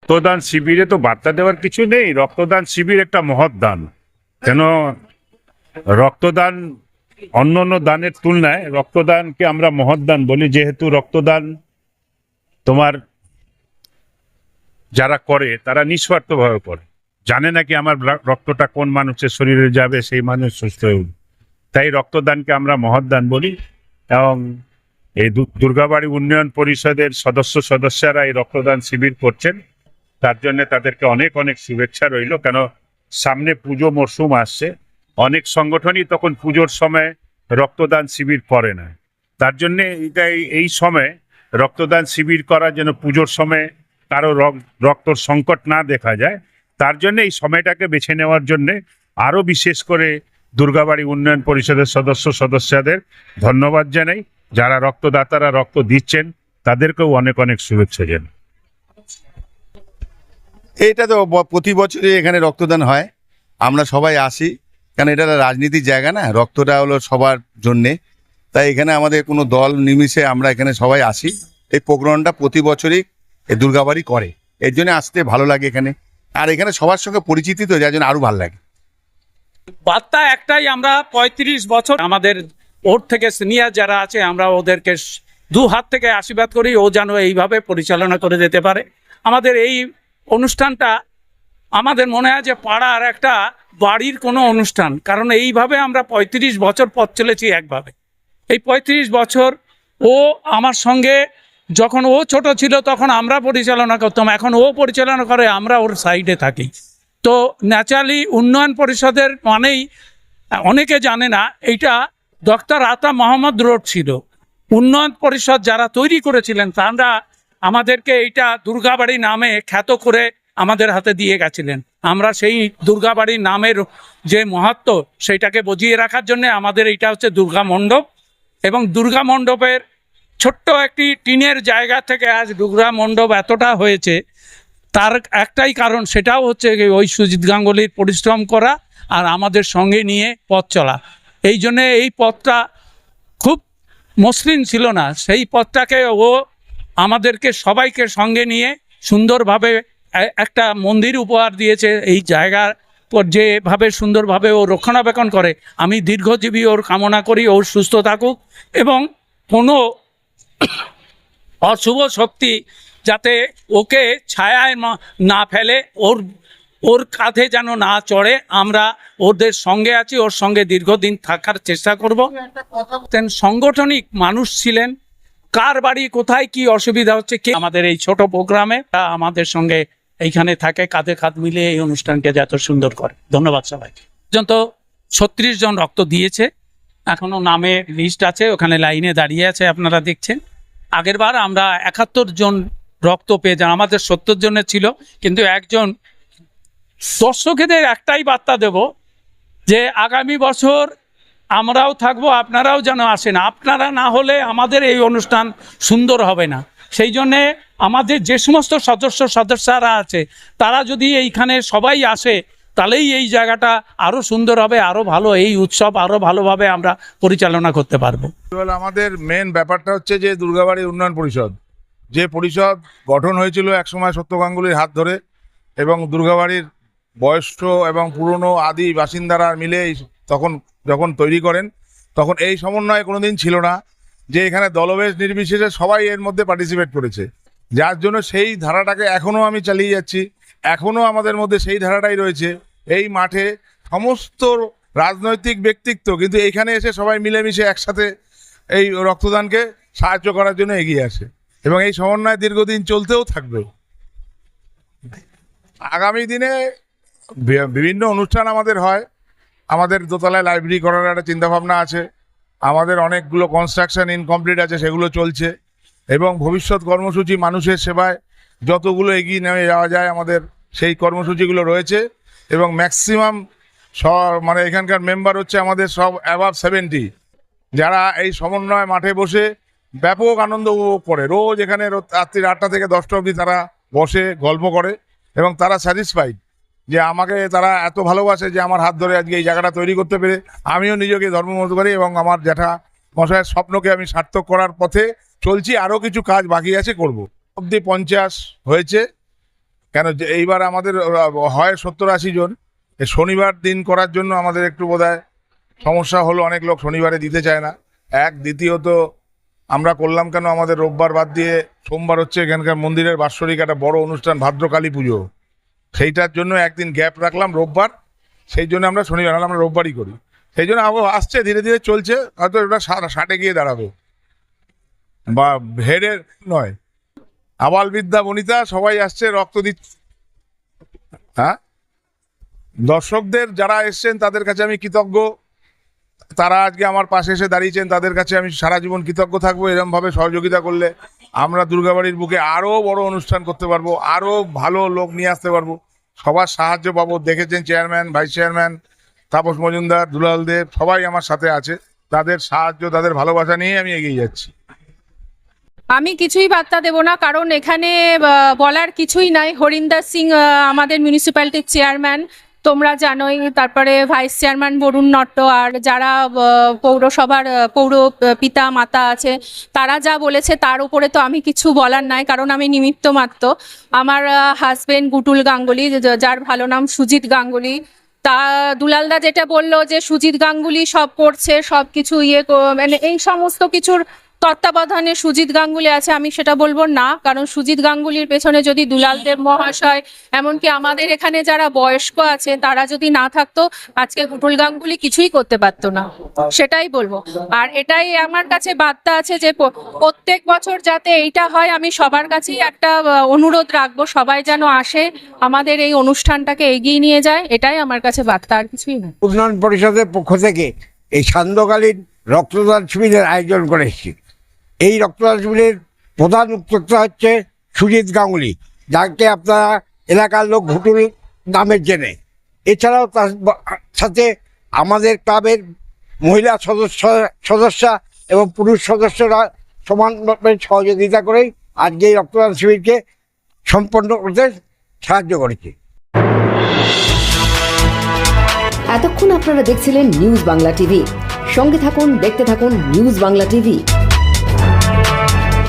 রক্তদান শিবিরে তো বার্তা দেওয়ার কিছু নেই। রক্তদান শিবির একটা মহৎ দান। কেন রক্তদান অন্য অন্য দানের তুলনায় রক্তদানকে আমরা মহৎ দান বলি, যেহেতু রক্তদান তোমার যারা করে তারা নিঃস্বার্থভাবে করে, জানে নাকি আমার রক্তটা কোন মানুষের শরীরে যাবে, সেই মানুষ সুস্থ হয়ে উঠবে। তাই রক্তদানকে আমরা মহৎ দান বলি। এবং এই দুর্গাবাড়ি উন্নয়ন পরিষদের সদস্যরা এই রক্তদান শিবির করছেন, তার জন্য তাদেরকে অনেক অনেক শুভেচ্ছা রইল। কেন সামনে পুজো মরশুম আসছে, অনেক সংগঠনই তখন পুজোর সময় রক্তদান শিবির করে না। তার জন্য এই সময় রক্তদান শিবির করা যেন পুজোর সময় কারো রক্তর সংকট না দেখা যায়, তার জন্য এই সময়টাকে বেছে নেওয়ার জন্য আরো বিশেষ করে দুর্গাবাড়ি উন্নয়ন পরিষদের সদস্যদের ধন্যবাদ জানাই। যারা রক্তদাতারা রক্ত দিচ্ছেন তাদেরকেও অনেক অনেক শুভেচ্ছা জানাই। এটা তো প্রতি বছরই এখানে রক্তদান হয়, আমরা সবাই আসি, কারণ এটা রাজনীতির জায়গা না, রক্তটা হলো সবার জন্যে। তাই এখানে আমাদের কোনো দল নিমিষে আমরা এখানে সবাই আসি। এই প্রোগ্রামটা প্রতি বছরই এই দুর্গাবাড়ি করে, এর জন্য আসতে ভালো লাগে এখানে। আর এখানে সবার সঙ্গে পরিচিতি তো, যার জন্য আরও ভালো লাগে। বার্তা একটাই, আমরা 35 বছর আমাদের ওর থেকে সিনিয়র যারা আছে আমরা ওদেরকে দু হাত থেকে আশীর্বাদ করি, ও যেন এইভাবে পরিচালনা করে যেতে পারে। আমাদের এই অনুষ্ঠানটা আমাদের মনে হয় যে পাড়ার একটা বাড়ির কোনো অনুষ্ঠান, কারণ এইভাবে আমরা 35 বছর পথ চলেছি একভাবে। এই 35 বছর ও আমার সঙ্গে, যখন ও ছোট ছিল তখন আমরা পরিচালনা করতাম, এখন ও পরিচালনা করে, আমরা ওর সাইডে থাকি। তো ন্যাচারালি উন্নয়ন পরিষদের মানেই অনেকে জানে না, এইটা ডক্টর আতা মোহাম্মদ রোড ছিল। উন্নয়ন পরিষদ যারা তৈরি করেছিলেন তারা আমাদেরকে এইটা দুর্গাবাড়ি নামে খ্যাত করে আমাদের হাতে দিয়ে গেছিলেন। আমরা সেই দুর্গাবাড়ি নামের যে মাহাত্ম্য সেইটাকে বজিয়ে রাখার জন্য আমাদের এইটা হচ্ছে দুর্গা মণ্ডপ। এবং দুর্গা মণ্ডপের ছোট্ট একটি টিনের জায়গা থেকে আজ দুর্গা মণ্ডপ এতটা হয়েছে, তার একটাই কারণ, সেটাও হচ্ছে ওই সুজিত গাঙ্গুলির পরিশ্রম করা আর আমাদের সঙ্গে নিয়ে পথ চলা। এই জন্যে এই পথটা খুব মসৃণ ছিল না, সেই পথটাকে ও আমাদেরকে সবাইকে সঙ্গে নিয়ে সুন্দরভাবে একটা মন্দির উপহার দিয়েছে। এই জায়গার পর যেভাবে সুন্দরভাবে ও রক্ষণাবেক্ষণ করে, আমি দীর্ঘজীবী ওর কামনা করি, ওর সুস্থ থাকুক এবং কোনো অশুভ শক্তি যাতে ওকে ছায়ায় না ফেলে, ওর কাঁধে যেন না চড়ে। আমরা ওদের সঙ্গে আছি, ওর সঙ্গে দীর্ঘদিন থাকার চেষ্টা করব। সাংগঠনিক মানুষ ছিলেন, কার বাড়ি কোথায় কি অসুবিধা হচ্ছে, কে আমাদের এই ছোট প্রোগ্রামে আমাদের সঙ্গে এইখানে থাকে, কাঁধে কাঁধ মিলিয়ে এই অনুষ্ঠানকে যত সুন্দর করে। ধন্যবাদ সবাইকে। পর্যন্ত 36 জন রক্ত দিয়েছে, এখনো নামের লিস্ট আছে, ওখানে লাইনে দাঁড়িয়ে আছে, আপনারা দেখছেন। আগের বার আমরা 71 জন রক্ত পেয়ে যান, আমাদের 70 জনের ছিল। কিন্তু একজন দর্শকদের একটাই বার্তা দেব যে আগামী বছর আমরাও থাকবো, আপনারাও যেন আসেন। আপনারা না হলে আমাদের এই অনুষ্ঠান সুন্দর হবে না। সেই জন্যে আমাদের যে সমস্ত সদস্যরা আছে তারা যদি এইখানে সবাই আসে, তাহলেই এই জায়গাটা আরও সুন্দর হবে, আরও ভালো, এই উৎসব আরও ভালোভাবে আমরা পরিচালনা করতে পারবো। আমাদের মেন ব্যাপারটা হচ্ছে যে দুর্গাবাড়ি উন্নয়ন পরিষদ, যে পরিষদ গঠন হয়েছিল একসময় সত্য গাঙ্গুলির হাত ধরে, এবং দুর্গাবাড়ির বয়স্ক এবং পুরনো আদি বাসিন্দারা মিলে তখন যখন তৈরি করেন, তখন এই সমন্বয় কোনোদিন ছিল না যে এখানে দলবেশ নির্বিশেষে সবাই এর মধ্যে পার্টিসিপেট করেছে, যার জন্য সেই ধারাটাকে এখনও আমি চালিয়ে যাচ্ছি। এখনও আমাদের মধ্যে সেই ধারাটাই রয়েছে। এই মাঠে সমস্ত রাজনৈতিক ব্যক্তিত্ব কিন্তু এখানে এসে সবাই মিলেমিশে একসাথে এই রক্তদানকে সাহায্য করার জন্য এগিয়ে আসে, এবং এই সমন্বয় দীর্ঘদিন চলতেও থাকবে। আগামী দিনে বিভিন্ন অনুষ্ঠান আমাদের হয়, আমাদের দোতলায় লাইব্রেরি করার একটা চিন্তাভাবনা আছে, আমাদের অনেকগুলো কনস্ট্রাকশন ইনকমপ্লিট আছে, সেগুলো চলছে, এবং ভবিষ্যৎ কর্মসূচি মানুষের সেবায় যতগুলো এগিয়ে নিয়ে যাওয়া যায় আমাদের সেই কর্মসূচিগুলো রয়েছে। এবং ম্যাক্সিমাম মানে এখানকার মেম্বার হচ্ছে আমাদের সব অ্যাবাভ 70, যারা এই সমন্বয় মাঠে বসে ব্যাপক আনন্দ উপভোগ করে। রোজ এখানে রাত্রি 8টা থেকে 10টা অবধি তারা বসে গল্প করে, এবং তারা স্যাটিসফাইড যে আমাকে তারা এত ভালোবাসে যে আমার হাত ধরে আজকে এই জায়গাটা তৈরি করতে পেরে আমিও নিজেকে ধর্মমত করি, এবং আমার জ্যাঠা মশাইয়ের স্বপ্নকে আমি সার্থক করার পথে চলছি। আরও কিছু কাজ বাকি আছে, করব। অবধি 50 হয়েছে, কেন যে এইবার আমাদের হয় 70-80 জন, এই শনিবার দিন করার জন্য আমাদের একটু বোধহয় সমস্যা হলো, অনেক লোক শনিবারে দিতে চায় না। দ্বিতীয়ত আমরা করলাম কেন, আমাদের রোববার বাদ দিয়ে সোমবার হচ্ছে এখানকার মন্দিরের বাৎসরিক একটা বড় অনুষ্ঠান ভাদ্রকালী পুজো, সেইটার জন্য একদিন গ্যাপ রাখলাম রোববার, সেই জন্য আমরা শনিবার, নাহলে আমরা রোববারই করি। সেই জন্য আবার আসছে, ধীরে ধীরে চলছে, হয়তো এটা 60-এ গিয়ে দাঁড়াবে, বা হেডের নয়, আবাল বিদ্যা বনিতা সবাই আসছে, রক্ত দিচ্ছে। হ্যাঁ, দর্শকদের যারা এসছেন তাদের কাছে আমি কৃতজ্ঞ, তারা আজকে আমার পাশে এসে দাঁড়িয়েছেন, তাদের কাছে আমি সারা জীবন কৃতজ্ঞ থাকবো। এরকমভাবে সহযোগিতা করলে আমরা দুর্গাবাড়ির বুকে আরও বড় অনুষ্ঠান করতে পারবো, আরও ভালো লোক নিয়ে আসতে পারবো, সবার সাহায্য পাবো। দেখেছেন chairman, vice chairman, Tapas Majumdar, Dulal Deb সবাই আমার সাথে আছে, তাদের সাহায্য, তাদের ভালোবাসা নিয়ে আমি এগিয়ে যাচ্ছি। আমি কিছুই বার্তা দেব না, কারণ এখানে বলার কিছুই নাই। হরিন্দর সিং আমাদের মিউনিসিপ্যালিটির চেয়ারম্যান, তোমরা জানোই, তারপরে ভাইস চেয়ারম্যান বরুণ নট্ট, আর যারা পৌরসভার পৌর পিতা মাতা আছে, তারা যা বলেছে তার উপরে তো আমি কিছু বলার নাই, কারণ আমি নিমিত্ত মাত্র। আমার হাজবেন্ড গুটুল গাঙ্গুলি, যার ভালো নাম সুজিত গাঙ্গুলি, তা দুলালদা যেটা বললো যে সুজিত গাঙ্গুলি সব করছে, সব কিছু মানে এই সমস্ত কিছুর তত্ত্বাবধানে সুজিত গাঙ্গুলি আছে, আমি সেটা বলবো না। কারণ সুজিত গাঙ্গুলির পেছনে যদি দুলালদেব মহাশয়, এমনকি আমাদের এখানে যারা বয়স্ক আছে, তারা যদি না থাকতো, আজকে গুটুল গাঙ্গুলি কিছুই করতে পারতো না, সেটাই বলবো। আর এটাই আমার কাছে বার্তা আছে যে প্রত্যেক বছর যাতে এইটা হয়, আমি সবার কাছেই একটা অনুরোধ রাখবো, সবাই যেন আসে, আমাদের এই অনুষ্ঠানটাকে এগিয়ে নিয়ে যায়, এটাই আমার কাছে বার্তা, আর কিছুই না। উন্নয়ন পরিষদের পক্ষ থেকে এই সান্ধ্যকালীন রক্তদান শিবিরের আয়োজন করেছি। এই রক্তদান শিবিরের প্রধান উদ্যোক্তা হচ্ছে সুজিত গাঙ্গুলি, যাকে আপনারা এলাকার লোক ঘুটুল নামে চেনে। এছাড়াও তার সাথে আমাদের ক্লাবের মহিলা সদস্যা এবং পুরুষ সদস্যরা সমানভাবে সহযোগিতা করেই আজকে এই রক্তদান শিবিরকে সম্পন্ন করতে সাহায্য করেছে। এতক্ষণ আপনারা দেখছিলেন নিউজ বাংলা টিভি। সঙ্গে থাকুন, দেখতে থাকুন নিউজ বাংলা টিভি।